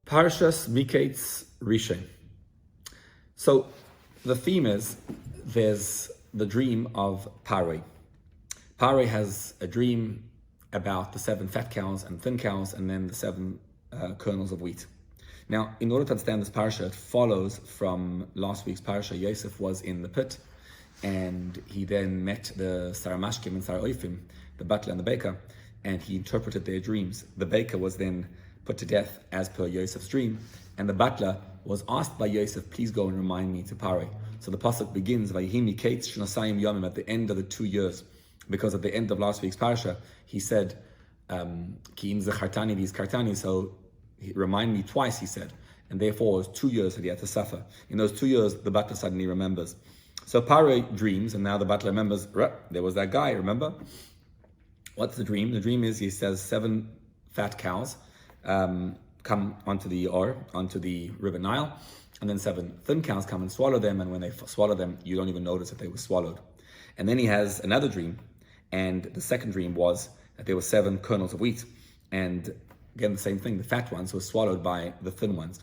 Parshas Miketz Rishon. So the theme is there's the dream of Paroi. Paroi has a dream about the 7 fat cows and thin cows, and then the 7 kernels of wheat. Now, in order to understand this parsha, it follows from last week's parsha. Yoseph was in the pit, and he then met the Saramashkim and Saraoifim, the butler and the baker, and he interpreted their dreams. The baker was then put to death as per Yosef's dream, and the butler was asked by Yosef, please go and remind me to Paroi. So the pasuk begins, Miketz Shnayim Yomi, at the end of the 2 years, because at the end of last week's parsha, he said, Ki im zachartani v'izkartani, so remind me twice, he said, and therefore it was 2 years that he had to suffer. In those 2 years, the butler suddenly remembers. So Paroi dreams, and now the butler remembers, there was that guy, remember? What's the dream? The dream is, he says, 7 fat cows come onto the river Nile, and then 7 thin cows come and swallow them, and when they swallow them, you don't even notice that they were swallowed. And then he has another dream, and the second dream was that there were 7 kernels of wheat, and again the same thing, the fat ones were swallowed by the thin ones.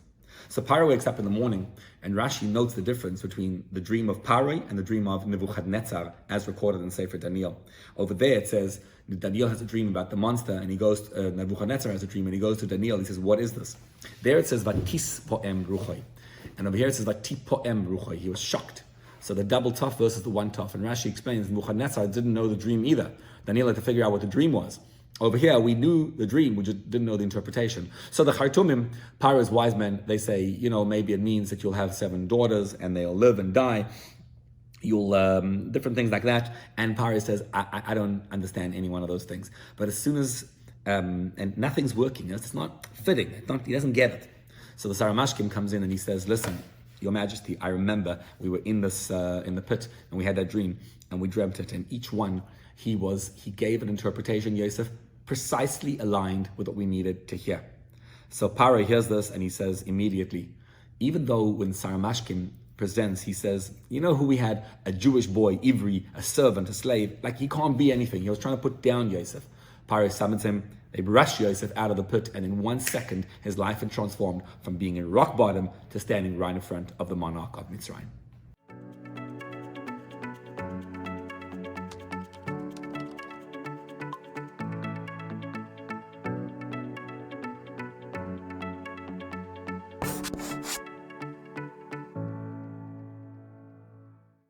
So Paroi wakes up in the morning, and Rashi notes the difference between the dream of Paroi and the dream of Nebuchadnezzar, as recorded in Sefer Daniel. Over there it says, Daniel has a dream about the monster, and he goes, Nebuchadnezzar has a dream, and he goes to Daniel, he says, what is this? There it says, Vatis po'em ruchoi. And over here it says, Vati po'em ruchoi. He was shocked. So the double tough versus the one tough. And Rashi explains, Nebuchadnezzar didn't know the dream either. Daniel had to figure out what the dream was. Over here, we knew the dream, we just didn't know the interpretation. So the Chartumim, Paro's wise men, they say, maybe it means that you'll have 7 daughters and they'll live and die. You'll, different things like that. And Paro says, I don't understand any one of those things. But as soon as, and nothing's working, it's not fitting, he doesn't get it. So the Saramashkim comes in and he says, listen, Your Majesty, I remember we were in this, in the pit, and we had that dream, and we dreamt it, and each one, he gave an interpretation, Yosef, precisely aligned with what we needed to hear. So Paro hears this and he says immediately, even though when Saramashkim presents, he says, you know who we had? A Jewish boy, Ivri, a servant, a slave, like he can't be anything. He was trying to put down Yosef. Paro summons him, they rush Yosef out of the pit, and in 1 second, his life had transformed from being in rock bottom to standing right in front of the monarch of Mitzrayim.